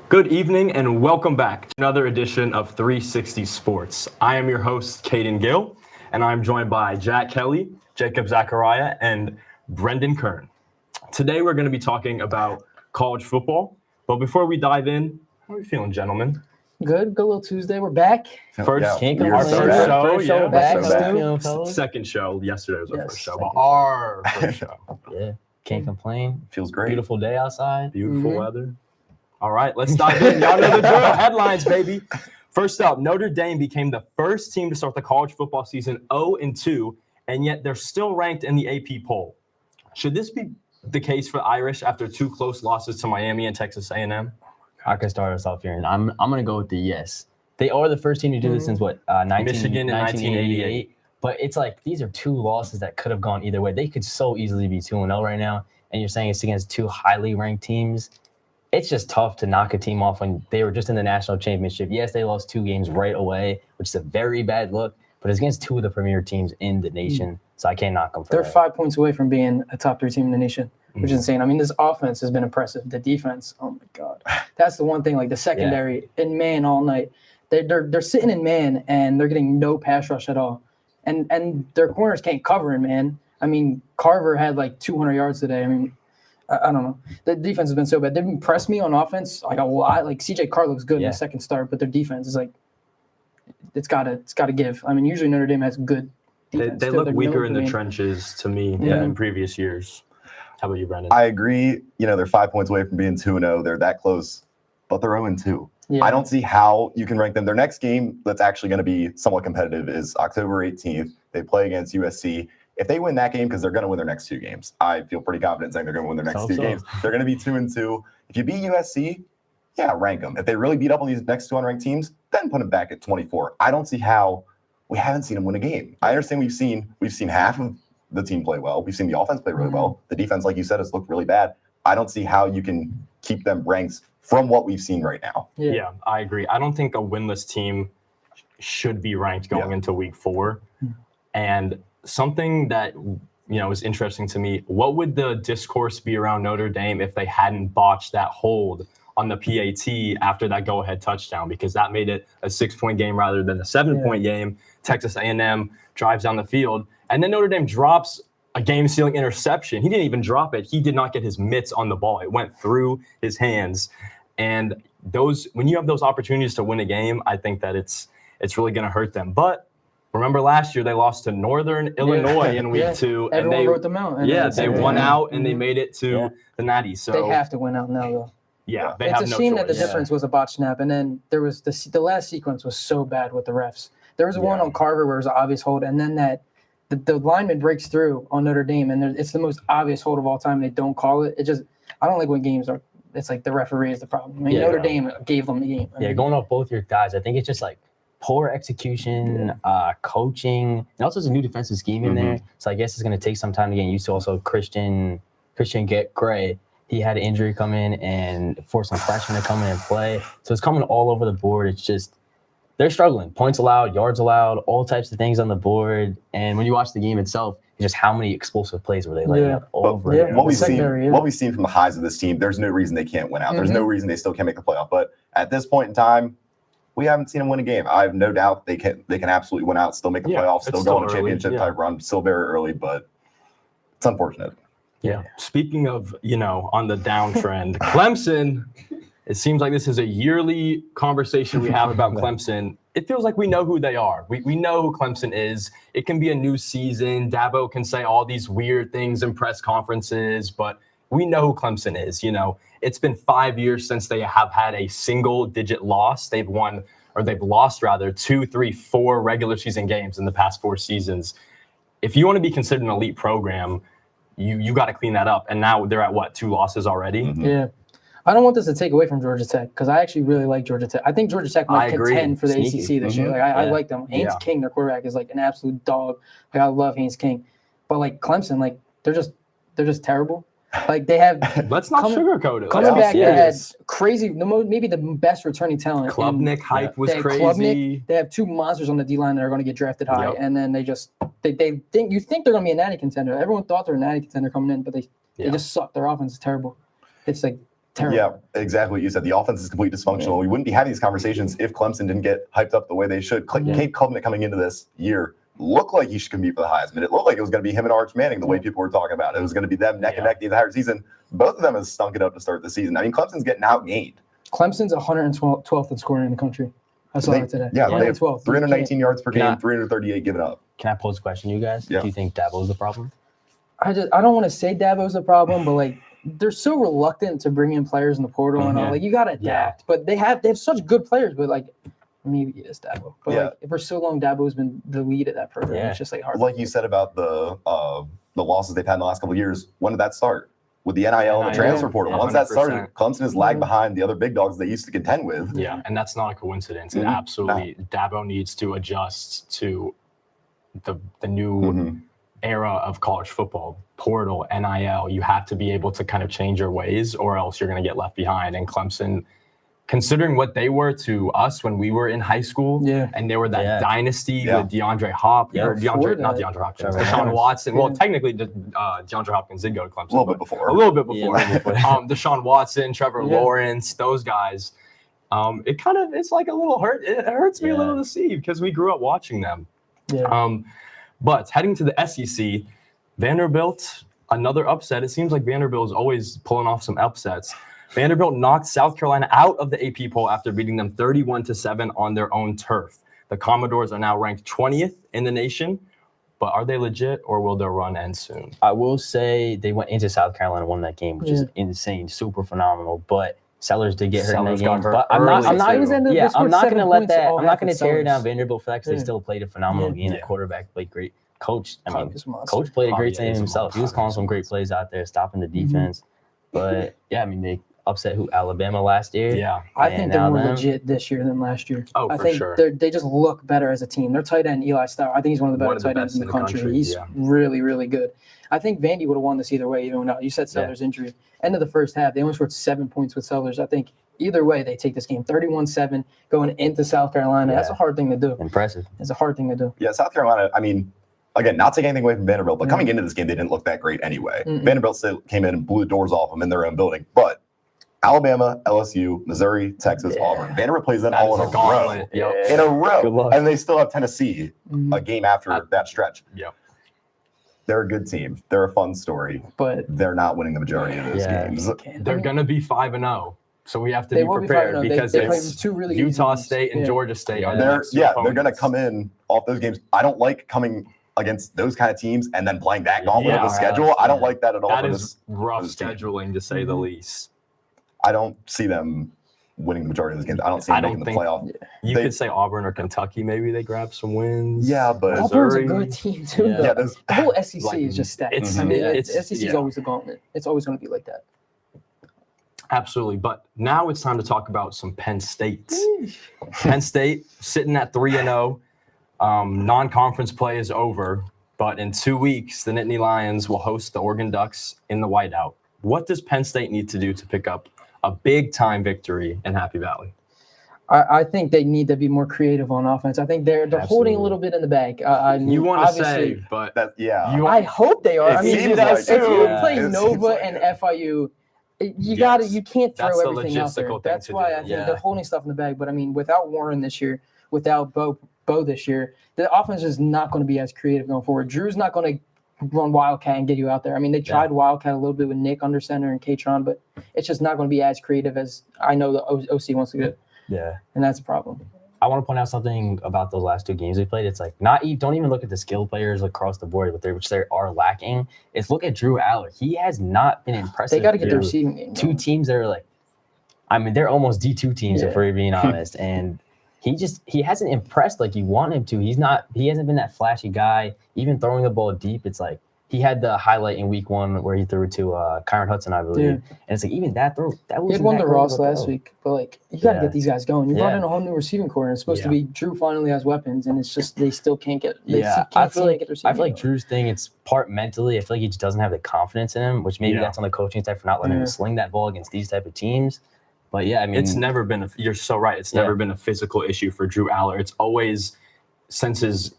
Good evening and welcome back to another edition of 360 Sports. I am your host, Caden Gill, and I'm joined by Jack Kelly, Jacob Zachariah, and Brendan Kern. Today we're going to be talking about college football, but before we dive in, how are we feeling, gentlemen? Good little Tuesday. We're back. First Can't our complain. first show, Back so still. Second show. Yesterday was our Yes, first show, second but our first show. Yeah, can't complain. Feels great. Beautiful day outside. Beautiful weather. All right, let's dive in. Y'all know the drill. Headlines, baby. First up, Notre Dame became the first team to start the college football season 0-2, and yet they're still ranked in the AP poll. Should this be the case for Irish after two close losses to Miami and Texas A&M? I can start us off here, and I'm gonna go with the yes. They are the first team to do this since what? Michigan in 1988. But it's like these are two losses that could have gone either way. They could so easily be 2-0 right now, and you're saying it's against two highly ranked teams. It's just tough to knock a team off when they were just in the national championship. Yes, they lost two games right away, which is a very bad look, but it's against two of the premier teams in the nation, so I can't knock them for They're that. 5 points away from being a top 3 team in the nation, which is insane. I mean, this offense has been impressive. The defense, oh my God. That's the one thing, like the secondary in man all night. They're sitting in man, and they're getting no pass rush at all. And their corners can't cover in man. I mean, Carver had like 200 yards today. I mean, I don't know. The defense has been so bad. They've impressed me on offense like a lot. Like CJ Carr looks good in the second start, but their defense is like it's gotta give. I mean, usually Notre Dame has good defense. They look weaker in the trenches to me than in previous years. How about you, Brendan? I agree. They're 5 points away from being 2-0. They're that close, but they're 0-2. Yeah. I don't see how you can rank them. Their next game that's actually going to be somewhat competitive is October 18th. They play against USC. If they win that game, because they're going to win their next two games, I feel pretty confident saying they're going to win their next two games. They're going to be 2-2. If you beat USC, rank them. If they really beat up on these next two unranked teams, then put them back at 24. I don't see how we haven't seen them win a game. I understand we've seen half of the team play well. We've seen the offense play really well. The defense, like you said, has looked really bad. I don't see how you can keep them ranked from what we've seen right now. Yeah, I agree. I don't think a winless team should be ranked going into week 4. And something that is interesting to me, what would the discourse be around Notre Dame if they hadn't botched that hold on the PAT after that go-ahead touchdown? Because that made it a 6-point game rather than a 7-point game. Texas A&M drives down the field, and then Notre Dame drops a game-sealing interception. He didn't even drop it. He did not get his mitts on the ball. It went through his hands. And when you have those opportunities to win a game, I think that it's really going to hurt them. But remember last year they lost to Northern Illinois in week 2. Everyone and they wrote them out. They won out and they made it to the Natty. So they have to win out now, though. Yeah, they it's have a no shame choice. that the difference was a botch snap, and then there was the last sequence was so bad with the refs. There was one on Carver where it was an obvious hold, and then the lineman breaks through on Notre Dame, and it's the most obvious hold of all time. They don't call it. I don't like when games are. It's like the referee is the problem. I mean, Notre Dame gave them the game. Going off both your guys, I think it's just like poor execution, coaching, and also there's a new defensive scheme in there. So I guess it's going to take some time to get used to. Also, Christian Gray, he had an injury come in and forced some freshmen to come in and play. So it's coming all over the board. It's just they're struggling. Points allowed, yards allowed, all types of things on the board. And when you watch the game itself, just how many explosive plays were they laying up over and over? What we've seen from the highs of this team, there's no reason they can't win out. There's no reason they still can't make the playoff. But at this point in time, we haven't seen them win a game. I have no doubt they can absolutely win out, still make the playoffs, still go on a championship type run. Still very early, but it's unfortunate. Yeah. Speaking of, on the downtrend, Clemson, it seems like this is a yearly conversation we have about Clemson. It feels like we know who they are. We know who Clemson is. It can be a new season. Dabo can say all these weird things in press conferences, but we know who Clemson is. It's been 5 years since they have had a single-digit loss. They've lost 2, 3, 4 regular season games in the past 4 seasons. If you want to be considered an elite program, you got to clean that up. And now they're at 2 losses already? Yeah. I don't want this to take away from Georgia Tech because I actually really like Georgia Tech. I think Georgia Tech might contend for the ACC this year. Like, I like them. Haynes King, their quarterback, is like an absolute dog. Like, I love Haynes King. But like Clemson, like they're just terrible. Like they have. Let's not sugarcoat it. Coming back, they had crazy. Maybe the best returning talent. Klubnik hype was crazy. Klubnik, they have 2 monsters on the D line that are going to get drafted high, and then they think you think they're going to be a natty contender. Everyone thought they were a natty contender coming in, but they just suck. Their offense is terrible. It's like terrible. Yeah, exactly what you said. The offense is completely dysfunctional. We wouldn't be having these conversations if Clemson didn't get hyped up the way they should. Cade Klubnik coming into this year looked like he should compete for the Heisman. It looked like it was going to be him and Arch Manning the way people were talking about it. It was going to be them neck and neck the entire season. Both of them have stunk it up to start the season. I mean, Clemson's getting outgained. Clemson's 112th in scoring in the country. I saw that today. Yeah, they have 112th. 319 yards per game, Yeah. 338 given up. Can I pose a question to you guys? Yeah. Do you think Dabo's the problem? I don't want to say Dabo's the problem, but like they're so reluctant to bring in players in the portal and all. Like you got to adapt, Yeah. but they have such good players. But like maybe it is Dabo. But Yeah. like for so long, Dabo's been the lead of that program. Yeah. It's just like hard. Like you said about the losses they've had in the last couple of years, when did that start? With the NIL and the transfer portal. Once that started, 100%. Clemson has lagged behind the other big dogs they used to contend with. Yeah, and that's not a coincidence. It Mhm. absolutely Dabo needs to adjust to the new Mhm. era of college football. Portal, NIL, you have to be able to kind of change your ways or else you're going to get left behind. And Clemson, considering what they were to us when we were in high school, Yeah. and they were that Yeah. dynasty Yeah. with DeAndre Hopkins, Yeah, or before not that. DeAndre Hopkins, Trevor Deshaun Lawrence. Watson. Well, Yeah. technically, DeAndre Hopkins did go to Clemson. A little bit but- before. A little bit Yeah, before. a little bit. Deshaun Watson, Trevor Yeah. Lawrence, those guys. It's like a little hurt. It hurts me a Yeah. little to see because we grew up watching them. Yeah. But heading to the SEC, Vanderbilt, another upset. It seems like Vanderbilt is always pulling off some upsets. Vanderbilt knocked South Carolina out of the AP poll after beating them 31-7 on their own turf. The Commodores are now ranked 20th in the nation, but are they legit or will their run end soon? I will say they went into South Carolina and won that game, which is insane, super phenomenal. But Sellers did get hurt Sellers in that got game. hurt But I'm not. early, I'm not. too. He was Yeah, they scored I'm not 7 going to let points that. all I'm not half going to with tear Sellers. down Vanderbilt for that because Yeah. they still played a phenomenal game. The Yeah. quarterback played great. Coach, I mean, Coach is a monster. Coach played a great Javier game is a himself. He was monster. calling some great plays out there, stopping the Mm-hmm. defense. But yeah, I mean, they upset Alabama last year. Yeah. I And think they're now more them. legit this year than last year. Oh, I for think sure. they just look better as a team. Their tight end, Eli Stout, I think he's one of the One better of the tight ends best in the country. He's yeah. really, really good. I think Vandy would have won this either way, even though you said Sellers' injury. End of the first half, they only scored 7 points with Sellers. I think either way, they take this game 31-7 going into South Carolina. That's Yeah. a hard thing to do. Impressive. It's a hard thing to do. Yeah, South Carolina, I mean, again, not taking anything away from Vanderbilt, but coming into this game, they didn't look that great anyway. Mm-mm. Vanderbilt still came in and blew the doors off them in their own building. But Alabama, LSU, Missouri, Texas, Yeah. Auburn. Vanderbilt plays them That all is in a a gauntlet. row. Yep. In a row. Good luck. And they still have Tennessee Mhm. a game after that stretch. Yep. They're a good team. They're a fun story. But They're not winning the majority of those Yeah. games. They're going to be 5-0. So we have to They be will be prepared 5-0. because They play it's two really easy Utah ones. State and Yeah. Georgia State are the They're next two they're going to opponents. come in off those games. I don't like coming against those kind of teams and then playing that gauntlet of Yeah, the schedule. I don't like that at all. That for is this. rough this team. scheduling, to say the Mhm. least. I don't see them winning the majority of those games. I don't see them I don't making the think- playoff. You They- could say Auburn or Kentucky. Maybe they grab some wins. Yeah, but Auburn's a Missouri. good team, too. Yeah. though. yeah, there's, The whole SEC Like, is just stacked. it's- I mean, it's- SEC is yeah. always a gauntlet. It's always going to be like that. Absolutely. But now it's time to talk about some Penn State. Penn State sitting at 3-0. Non-conference play is over, but in 2 weeks, the Nittany Lions will host the Oregon Ducks in the whiteout. What does Penn State need to do to pick up a big-time victory in Happy Valley? I think they need to be more creative on offense. I think they're holding a Absolutely. little bit in the bag. I mean, You want to obviously, say, but that, yeah. you I hope they are. It I mean, seems if like you it. play It seems Nova like and it. FIU, you Yes. you can't throw That's the everything out there. logistical thing That's to why do. I think Yeah. they're holding stuff in the bag. But I mean, without Warren this year, without Bo this year, the offense is not going to be as creative going forward. Drew's not going to run Wildcat and get you out there. I mean, they tried Wildcat a little bit with Nick under center and Katron, but it's just not going to be as creative as I know the OC wants to do, Yeah. and that's a problem. I want to point out something about those last two games we played. It's like don't even look at the skill players across the board, which they are lacking. It's look at Drew Aller. He has not been impressive. They got to get their through receiving game. two going. teams that are like, I mean, they're almost D2 teams if Yeah. we're being honest. And he hasn't impressed like you want him to. He hasn't been that flashy guy. Even throwing the ball deep, it's like he had the highlight in week 1 where he threw to Kyron Hudson, I believe. Yeah. And it's like even that throw that was He had one to Ross last week, but like you got to Yeah. get these guys going. You brought Yeah. in a whole new receiving core, and it's supposed to Yeah. be Drew finally has weapons, and it's just they still can't get. They Yeah, can't I seem feel to like get their receiving going. Drew's thing. It's part mentally. I feel like he just doesn't have the confidence in him, which maybe Yeah. that's on the coaching side for not letting Yeah. him sling that ball against these type of teams. But yeah, I mean, it's never been you're so right. It's Yeah. never been a physical issue for Drew Aller. It's always, since his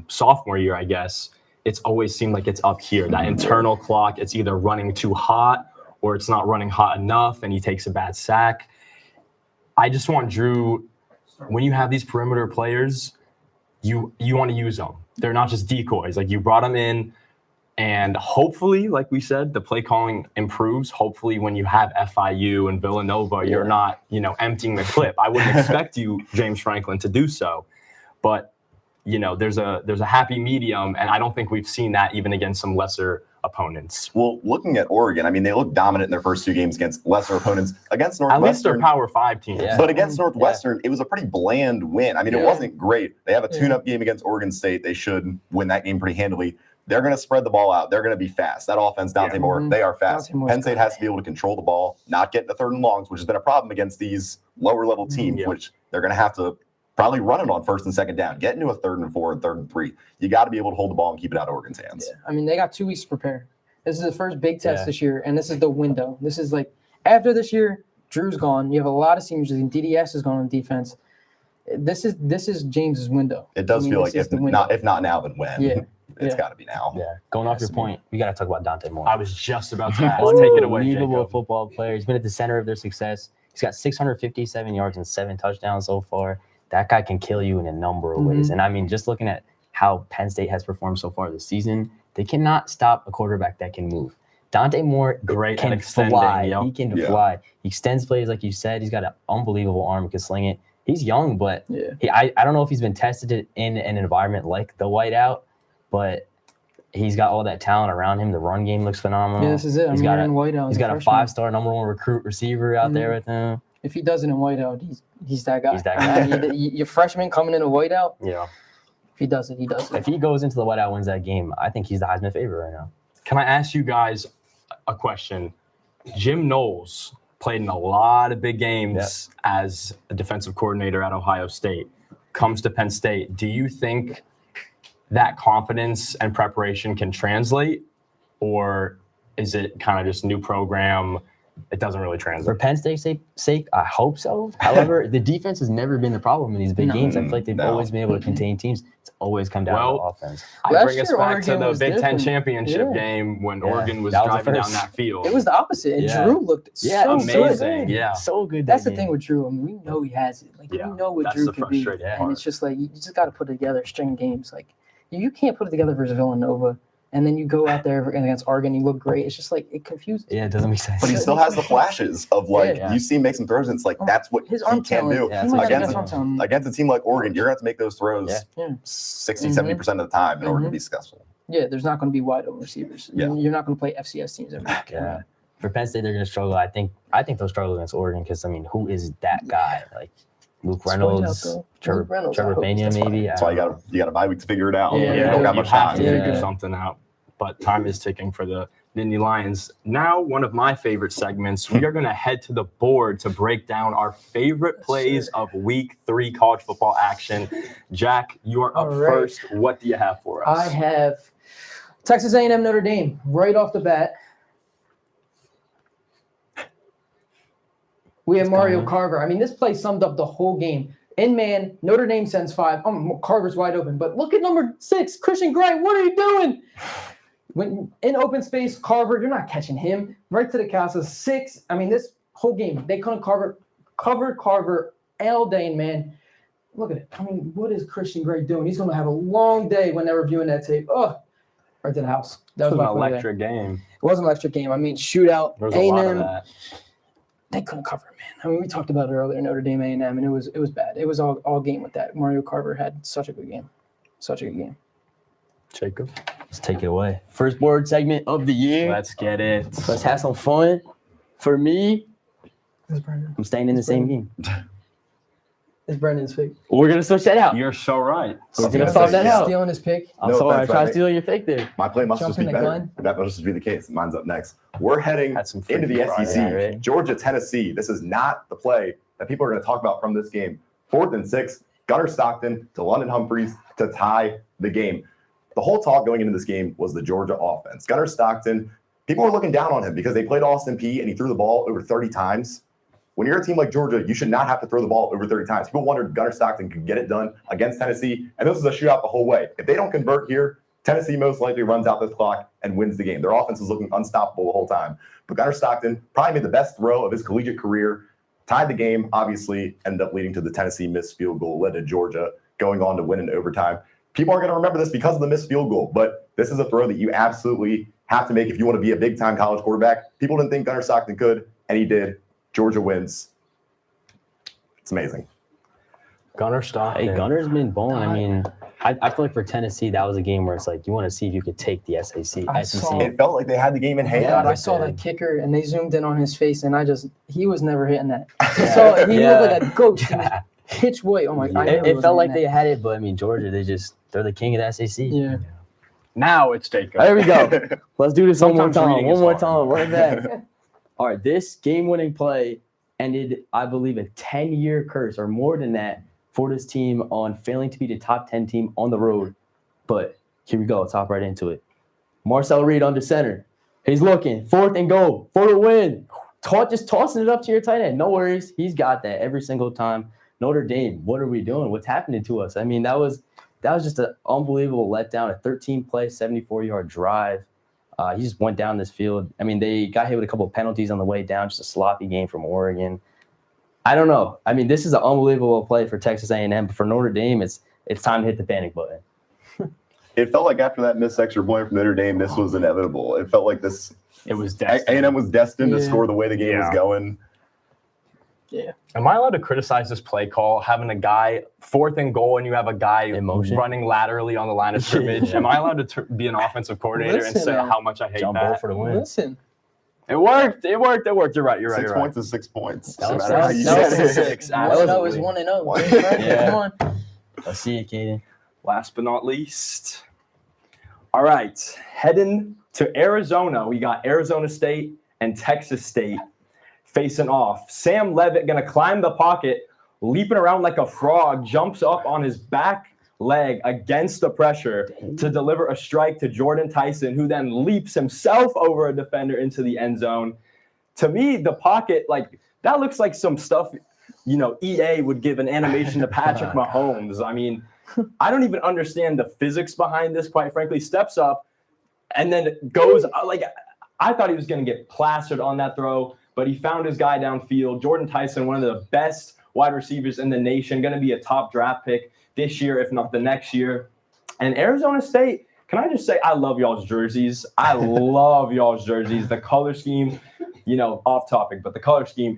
sophomore year, I guess, it's always seemed like it's up here. That internal clock, it's either running too hot or it's not running hot enough and he takes a bad sack. I just want Drew, when you have these perimeter players, you want to use them. They're not just decoys. Like, you brought them in, and hopefully, like we said, the play calling improves. Hopefully, when you have FIU and Villanova, you're not, emptying the clip. I wouldn't expect you, James Franklin, to do so. But, there's a happy medium, and I don't think we've seen that even against some lesser opponents. Well, looking at Oregon, I mean, they looked dominant in their first 2 games against lesser opponents. Against At least they're Northwestern, Power 5 teams. Yeah. but against Northwestern, it was a pretty bland win. I mean, it wasn't great. They have a tune-up game against Oregon State. They should win that game pretty handily. They're going to spread the ball out. They're going to be fast. That offense, Dante Moore, they are fast. Penn State has to be able to control the ball, not get into 3rd and longs, which has been a problem against these lower-level teams, which they're going to have to probably run it on 1st and 2nd down. Get into a 3rd and 4 and 3rd and 3. You got to be able to hold the ball and keep it out of Oregon's hands. Yeah. I mean, they got 2 weeks to prepare. This is the first big test this year, and this is the window. This is like, after this year, Drew's gone. You have a lot of seniors, and DDS is gone on defense. This is James's window. It does feel like if not now, then when? It's got to be now. Yeah. Going off your point, we got to talk about Dante Moore. I was just about to ask. Take it away, Unbelievable Jacob. football player. He's been at the center of their success. He's got 657 yards and 7 touchdowns so far. That guy can kill you in a number of ways. And I mean, just looking at how Penn State has performed so far this season, they cannot stop a quarterback that can move. Dante Moore can fly. He can fly. He extends plays, like you said. He's got an unbelievable arm. He can sling it. He's young, but I don't know if he's been tested in an environment like the whiteout, but he's got all that talent around him. The run game looks phenomenal. Yeah, this is it. He's got a five-star #1 recruit receiver out there with him. If he does it in whiteout, he's that guy. He's that guy. Your freshman coming in a whiteout. Yeah. If he does it, he does it. If he goes into the whiteout, wins that game, I think he's the Heisman favorite right now. Can I ask you guys a question? Jim Knowles played in a lot of big games as a defensive coordinator at Ohio State. Comes to Penn State. Do you think that confidence and preparation can translate, or is it kind of just new program? It doesn't really translate. For Penn State's sake, I hope so. However, the defense has never been the problem in these big games. I feel like they've always been able to contain teams. It's always come down to offense. I bring us back to the Big Ten championship game when Oregon was driving down that field. It was the opposite, and Drew looked so amazing. Good. So good. That's the thing with Drew. I mean, we know he has it. Like we know what Drew can be, and it's just like you just got to put it together, string games. Like you can't put it together versus Villanova. And then you go out there against Oregon, you look great. It's just like it confuses. Yeah, it doesn't make sense. But he still has the flashes of you see him make some throws, and it's like that's what his he can do. Against a team like Oregon, you're going to have to make those throws 60, 70% of the time in order to be successful. Yeah, there's not going to be wide open receivers. Yeah. You're not going to play FCS teams every week. Yeah. For Penn State, they're going to struggle. I think they'll struggle against Oregon because, I mean, who is that guy? Like Luke Reynolds, Trevor Pena, maybe. That's why you got a bye week to figure it out. Yeah, you don't got much time time to figure something out. But time is ticking for the Nittany Lions. Now, one of my favorite segments, we are going to head to the board to break down our favorite plays of Week 3 college football action. Jack, you are up first. What do you have for us? I have Texas A&M Notre Dame right off the bat. We have Mario Carver. I mean, this play summed up the whole game. In man, Notre Dame sends 5. Carver's wide open. But look at number 6, Christian Gray. What are you doing? When in open space, Carver, you're not catching him. Right to the Casa, 6. I mean, this whole game, they couldn't cover Carver all day, man. Look at it. I mean, what is Christian Gray doing? He's going to have a long day when they're reviewing that tape. Oh, right to the house. That was an electric game. It was an electric game. I mean, shootout. There was a lot of that. They couldn't cover it, man. I mean, we talked about it earlier, Notre Dame A&M, and it was bad. It was all game with that. Mario Carver had such a good game. Such a good game. Jacob? Let's take it away. First board segment of the year. Let's get it. Let's have some fun. For me, I'm staying in the same game. It's Brendan's pick. We're going to switch that out. You're so right. We're going to solve that out. Stealing his pick. I'm sorry. I tried to steal your pick there. My play must just be better. That must just be the case. Mine's up next. We're heading into the SEC. Right? Georgia, Tennessee. This is not the play that people are going to talk about from this game. 4th and 6. Gunnar Stockton to London Humphreys to tie the game. The whole talk going into this game was the Georgia offense. Gunnar Stockton, people were looking down on him because they played Austin Peay and he threw the ball over 30 times. When you're a team like Georgia, you should not have to throw the ball over 30 times. People wondered Gunnar Stockton could get it done against Tennessee, and this is a shootout the whole way. If they don't convert here, Tennessee most likely runs out this clock and wins the game. Their offense is looking unstoppable the whole time. But Gunnar Stockton probably made the best throw of his collegiate career, tied the game, obviously, ended up leading to the Tennessee missed field goal, led to Georgia going on to win in overtime. People are going to remember this because of the missed field goal, but this is a throw that you absolutely have to make if you want to be a big-time college quarterback. People didn't think Gunnar Stockton could, and he did. Georgia wins. It's amazing. Gunnar Stockton. Hey, Gunner's been balling. I mean, I feel like for Tennessee, that was a game where it's like you want to see if you could take the SEC. It felt like they had the game in hand. God, I saw that kicker and they zoomed in on his face and he was never hitting that. He looked like a ghost. Pitch white. Oh my God. It felt like they had it, but I mean, Georgia, they're the king of the SEC. Yeah. Now it's Jacob. There we go. Let's do this one more Sometimes time. reading One is more hard. time. Right back. All right. This game-winning play ended, I believe, a 10-year curse or more than that for this team on failing to be the top 10 team on the road. But here we go. Let's hop right into it. Marcel Reed under center. He's looking. 4th and goal for the win. Just tossing it up to your tight end. No worries. He's got that every single time. Notre Dame, what are we doing? What's happening to us? I mean, that was just an unbelievable letdown. A 13-play, 74-yard drive. He just went down this field. I mean, they got hit with a couple of penalties on the way down. Just a sloppy game from Oregon. I don't know. I mean, this is an unbelievable play for Texas A&M, but for Notre Dame, it's time to hit the panic button. It felt like after that missed extra point from Notre Dame, this was inevitable. It felt like this. It was destined. A&M was destined to Yeah. score the way the game was going. Yeah. Am I allowed to criticize this play call? Having a guy 4th and goal and you have a guy In motion? running laterally on the line of scrimmage. Am I allowed to be an offensive coordinator and Listen, say man. how much I hate Jump ball that? for the win. Listen. It worked. You're right. You're right. 6 You're right. points is 6 points. That No was- matter how you that say was it. 6. 1-0 is Absolutely. 1-0. Yeah. Come on. Let's see it, Kaden. Last but not least. All right. Heading to Arizona. We got Arizona State and Texas State facing off. Sam Levitt going to climb the pocket, leaping around like a frog, jumps up on his back leg against the pressure to deliver a strike to Jordan Tyson, who then leaps himself over a defender into the end zone. To me, the pocket, like, that looks like some stuff, EA would give an animation to Patrick Mahomes. I mean, I don't even understand the physics behind this, quite frankly. Steps up and then goes, I thought he was going to get plastered on that throw, but he found his guy downfield. Jordan Tyson, one of the best wide receivers in the nation, going to be a top draft pick this year, if not the next year. And Arizona State, can I just say, I love y'all's jerseys. I love y'all's jerseys. The color scheme, off topic, but the color scheme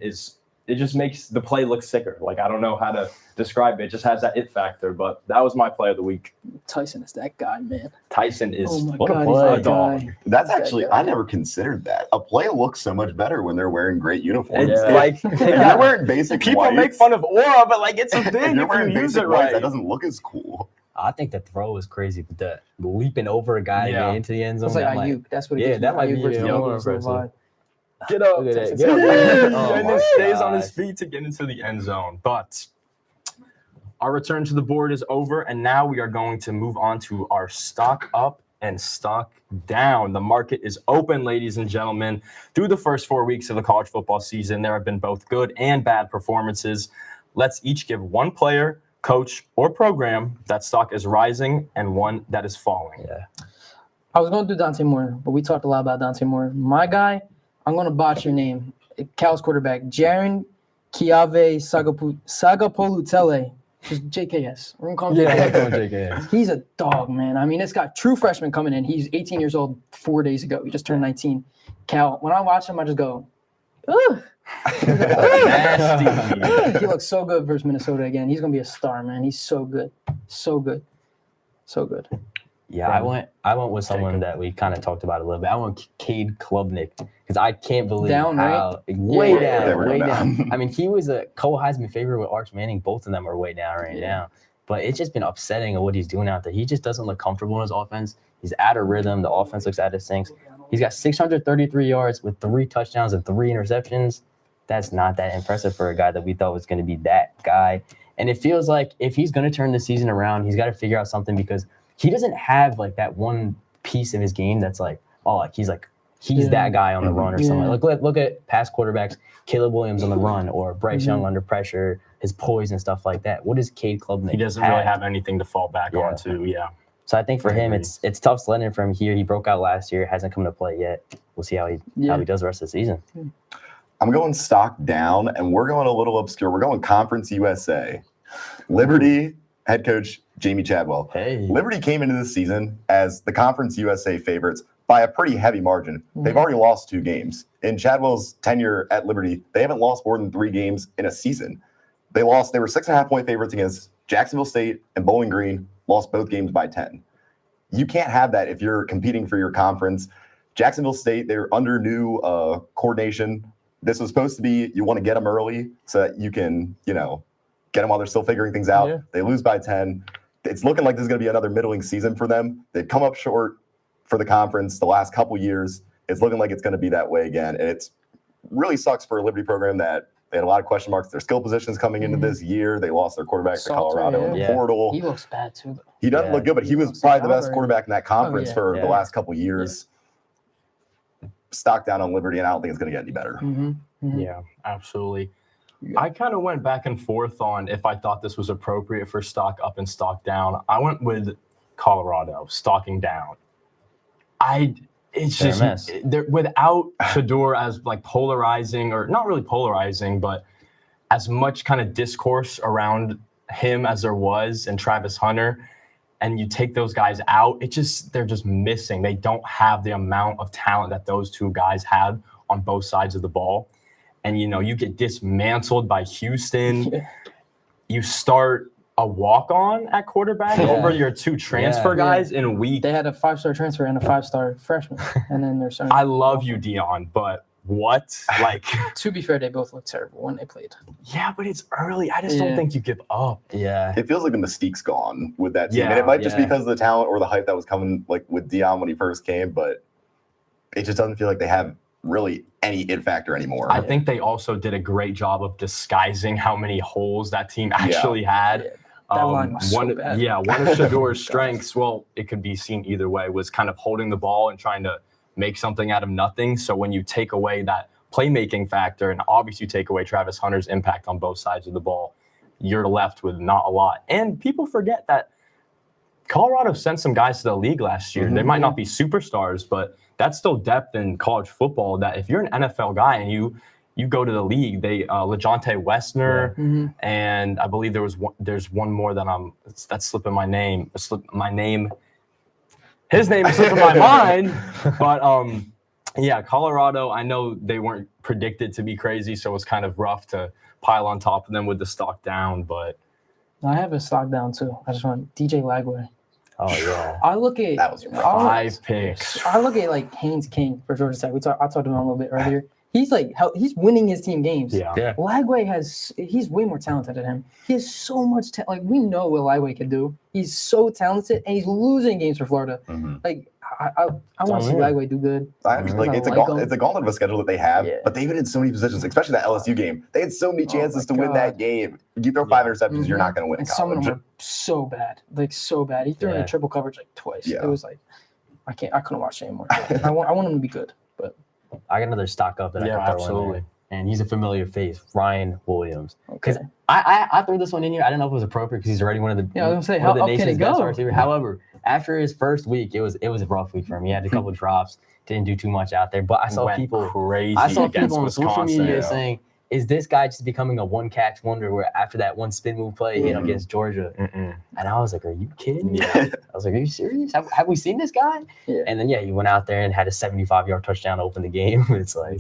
it just makes the play look sicker. Like, I don't know how to describe it. It just has that it factor, but that was my play of the week. Tyson is that guy, man. Tyson is Oh my what a God, play. he's that guy. That's That actually, guy. I never considered that. A play looks so much better when they're wearing great uniforms. It's Yeah. like If you're wearing basic people whites, make fun of aura, but like it's a if thing you're if wearing you use basic it whites, right. that doesn't look as cool. I think the throw was crazy, but the leaping over a guy Yeah. into the end zone. It's like I'm Ayuk. That's what it yeah, gives me. that might Ayuk be versus even the more Eagles, little impressive. vibe. Get up, Look at that. Texas. Get up. Oh And my then stays on his God. feet to get into the end zone. But our return to the board is over, and now we are going to move on to our stock up and stock down. The market is open, ladies and gentlemen. Through the first 4 weeks of the college football season, there have been both good and bad performances. Let's each give one player, coach, or program that stock is rising and one that is falling. Yeah. I was going to do Dante Moore, but we talked a lot about Dante Moore. My guy, I'm going to botch your name. Cal's quarterback, Jaron Kiave Sagapolutele. Just JKS. We're going to call him JKS. He's a dog, man. I mean, it's got true freshman coming in. He's 18 years old 4 days ago. He just turned 19. Cal, when I watch him, I just go, ugh. Nasty. He looks so good versus Minnesota again. He's going to be a star, man. He's so good. So good. So good. Yeah, I went with someone that we kind of talked about a little bit. I went Cade Klubnik because I can't believe Down, right? how way Yeah. down, They way were down. down. I mean, he was a co-Heisman favorite with Arch Manning. Both of them are way down right now. But it's just been upsetting of what he's doing out there. He just doesn't look comfortable in his offense. He's out of rhythm. The offense looks out of sync. He's got 633 yards with 3 touchdowns and 3 interceptions. That's not that impressive for a guy that we thought was going to be that guy. And it feels like if he's going to turn the season around, he's got to figure out something because he doesn't have like that one piece of his game that's like, oh, like he's that guy on the run or something. Yeah. Look at past quarterbacks, Caleb Williams on the run or Bryce Young under pressure, his poise and stuff like that. What does Cade Klubnik He doesn't really have anything to fall back Yeah. onto. Yeah. So I think for I him, agree. it's tough sledding from here. He broke out last year, hasn't come to play yet. We'll see how he does the rest of the season. I'm going stock down, and we're going a little obscure. We're going Conference USA. Liberty head coach Jamie Chadwell. Hey, Liberty came into this season as the Conference USA favorites by a pretty heavy margin. They've already lost 2 games. In Chadwell's tenure at Liberty, they haven't lost more than 3 games in a season. They were 6.5-point favorites against Jacksonville State and Bowling Green, lost both games by 10. You can't have that if you're competing for your conference. Jacksonville State, they're under new coordination. This was supposed to be, you want to get them early so that you can, get them while they're still figuring things out. Yeah. They lose by 10. It's looking like this is going to be another middling season for them. They've come up short for the conference the last couple years. It's looking like it's going to be that way again. And it's really sucks for a Liberty program that they had a lot of question marks. Their skill positions coming into this year. They lost their quarterback to Salter, Colorado in the yeah. portal. He looks bad too, though. He doesn't look good, but he was probably the best quarterback in that conference yeah. for the Yeah. last couple years. Stock down on Liberty, and I don't think it's going to get any better. Yeah, absolutely. Yeah. I kind of went back and forth on if I thought this was appropriate for stock up and stock down. I went with Colorado, stocking down. It's They're a just mess. without Shador as like polarizing, or not really polarizing, but as much kind of discourse around him as there was and Travis Hunter, and you take those guys out, they're just missing. They don't have the amount of talent that those 2 guys had on both sides of the ball. And, you get dismantled by Houston. Yeah. You start a walk-on at quarterback Yeah. over your 2 transfer Yeah. guys in week. They had a 5-star transfer and a 5-star freshman, and then they're starting. I love you, Dion, but what? Like, To be fair, they both looked terrible when they played. yeah, but it's early. I just don't Yeah. think you give up. yeah. It feels like the mystique's gone with that team. Yeah, and it might just be yeah. because of the talent or the hype that was coming like with Dion when he first came, but it just doesn't feel like they have really any it factor anymore. I think they also did a great job of disguising how many holes that team actually had. Yeah. That line was so one, bad. Yeah, one of Shador's strengths, well, it could be seen either way, was kind of holding the ball and trying to make something out of nothing. So when you take away that playmaking factor, and obviously you take away Travis Hunter's impact on both sides of the ball, you're left with not a lot. And people forget that Colorado sent some guys to the league last year. They might not be superstars, but that's still depth in college football that if you're an NFL guy and you go to the league, LeJonte Westner, and I believe there's one more that's slipping my name. His name is slipping my mind, but yeah, Colorado, I know they weren't predicted to be crazy, so it was kind of rough to pile on top of them with the stock down, but I have a stock down too. I just want DJ Lagway. Oh yeah. I look at That was rough. 5 picks. I look at like Haynes King for Georgia Tech. I talked to him a little bit earlier. He's like he's winning his team games. Yeah. Lagway he's way more talented than him. He has so much talent. Like we know what Lagway can do. He's so talented and he's losing games for Florida. Mhm. Like I want to see Lagway do good. It's a gauntlet of a schedule that they have, Yeah. but they've been in so many positions, especially that LSU game. They had so many chances to my win that God. game. You throw 5 interceptions, you're not going to win in And some of college. them were so bad, like so bad. He threw in Yeah. a triple coverage like twice. Yeah. It was like I couldn't watch it anymore. I want him to be good, but I got another stock up that I Yeah, can throw in absolutely. there. And he's a familiar face, Ryan Williams. Because okay. I threw this one in here. I didn't know if it was appropriate because he's already one of the Yeah, I was gonna say, one of the how up can nation's it best go? receivers. However, after his first week, it was a rough week for him. He had a couple of drops, didn't do too much out there. But I saw Went people crazy I saw against people on social Wisconsin. media Yeah. saying, "Is this guy just becoming a one-catch wonder?" Where after that one spin move play, Mhm. against Georgia, Mm-mm. and I was like, "Are you kidding me?" Yeah. I was like, "Are you serious? Have we seen this guy?" Yeah. And then he went out there and had a 75-yard touchdown to open the game. It's like,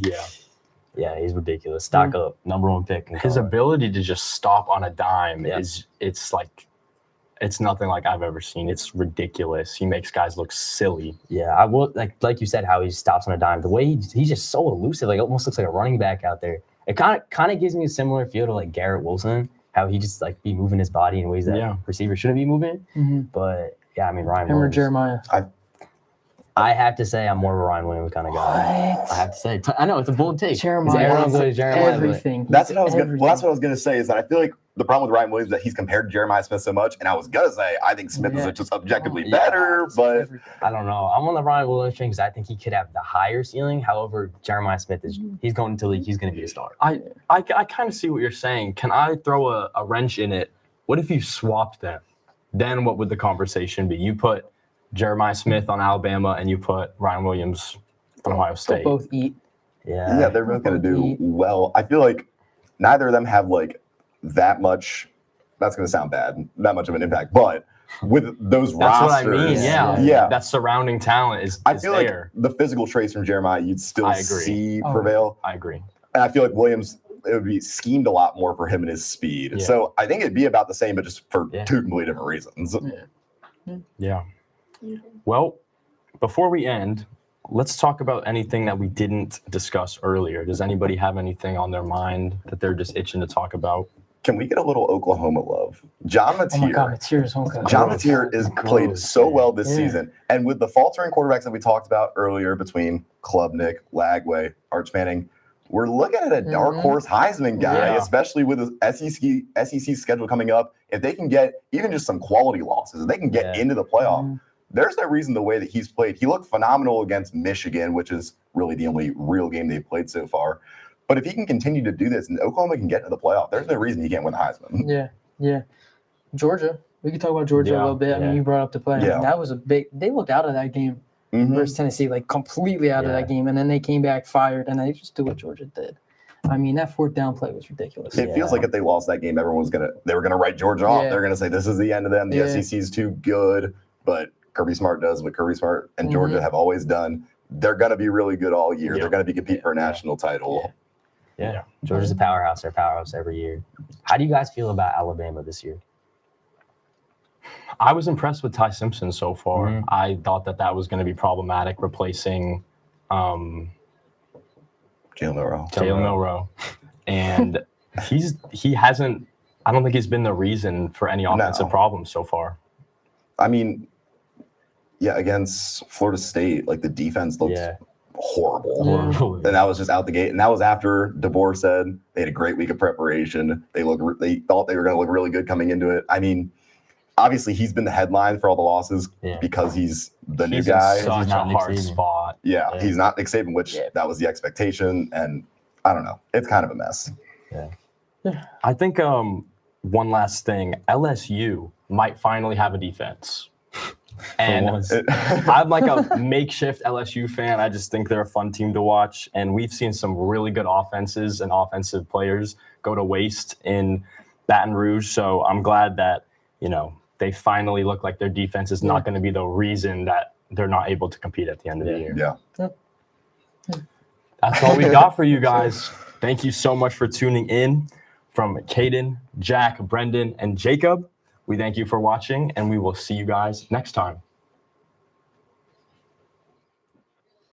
Yeah. he's ridiculous. Stock up, number 1 pick. in His Colorado. ability to just stop on a dime Yeah. it's nothing like I've ever seen. It's ridiculous. He makes guys look silly. Yeah, I will like you said, how he stops on a dime. The way he's just so elusive, like almost looks like a running back out there. It kind of gives me a similar feel to like Garrett Wilson, how he just like be moving his body in ways that Yeah. receivers shouldn't be moving. Mhm. But yeah, I mean Ryan Him or Williams. Jeremiah. I have to say I'm more of a Ryan Williams kind of guy. What? I have to say, I know it's a bold take. Jeremiah Everyone's is going to Jeremiah, but everything. That's He's what I was gonna. everything. Well, that's what I was gonna say. Is that I feel like the problem with Ryan Williams is that he's compared to Jeremiah Smith so much, and I was gonna say I think Smith Yeah. is just objectively Yeah. better, but Everything. I don't know. I'm on the Ryan Williams train because I think he could have the higher ceiling. However, Jeremiah Smith he's going into the league. He's going to be a star. I kind of see what you're saying. Can I throw a wrench in it? What if you swapped them? Then what would the conversation be? You put Jeremiah Smith on Alabama and you put Ryan Williams on Ohio They'll State. both eat. Yeah, they're both going to do well. I feel like neither of them have like that much. That's going to sound bad. That much of an impact, but with those That's rosters, what I mean. Yeah. yeah. That surrounding talent is I feel like there. the physical traits from Jeremiah you'd still I agree. see Oh. prevail, I agree. and I feel like Williams it would be schemed a lot more for him and his speed. Yeah. So I think it'd be about the same, but just for Yeah. two completely different reasons. Yeah. Well, before we end, let's talk about anything that we didn't discuss earlier. Does anybody have anything on their mind that they're just itching to talk about? Can we get a little Oklahoma love? John Oh my God, Mateer. Mateer's homecoming. John Mateer is played Gross, so man. well this Yeah. season. And with the faltering quarterbacks that we talked about earlier between Klubnik, Lagway, Arch Manning, we're looking at a dark Mhm. horse Heisman guy, Yeah. especially with the SEC schedule coming up. If they can get even just some quality losses, if they can get Yeah. into the playoff, Mhm. there's no reason the way that he's played. He looked phenomenal against Michigan, which is really the only real game they've played so far. But if he can continue to do this and Oklahoma can get into the playoff, there's no reason he can't win the Heisman. Yeah. Georgia. We could talk about Georgia a Yeah, little bit. I mean, yeah. you brought up the play. I mean, Yeah. that was a big. They looked out of that game Mhm. versus Tennessee, like completely out of Yeah. that game, and then they came back fired, and they just did what Georgia did. I mean, that fourth down play was ridiculous. It feels Yeah. like if they lost that game, everyone was they were gonna write Georgia off. Yeah. They're gonna say this is the end of them. The Yeah. SEC's too good. But Kirby Smart does what Kirby Smart and Georgia Mhm. have always done. They're gonna be really good all year. Yeah. They're gonna be compete for a national title. Yeah. Georgia's a powerhouse. They're a powerhouse every year. How do you guys feel about Alabama this year? I was impressed with Ty Simpson so far. Mhm. I thought that was going to be problematic, replacing Jalen Milroe. Jalen Milroe. And he hasn't, I don't think he's been the reason for any offensive No. problems so far. I mean, yeah, against Florida State, like the defense looked Yeah. horrible. Yeah. And that was just out the gate. And that was after DeBoer said they had a great week of preparation. They thought they were going to look really good coming into it. I mean, obviously he's been the headline for all the losses Yeah. because he's the new He's guy. in such He's a not Nick hard Saban. spot. Yeah, Yeah. he's not Nick Saban, which Yeah. that was the expectation. And I don't know. It's kind of a mess. I think one last thing, LSU might finally have a defense. And once. I'm like a makeshift LSU fan. I just think they're a fun team to watch. And we've seen some really good offenses and offensive players go to waste in Baton Rouge. So I'm glad that, they finally look like their defense is not going to be the reason that they're not able to compete at the end of the year. Yeah. That's all we got for you guys. Thank you so much for tuning in. From Caden, Jack, Brendan, and Jacob, we thank you for watching, and we will see you guys next time.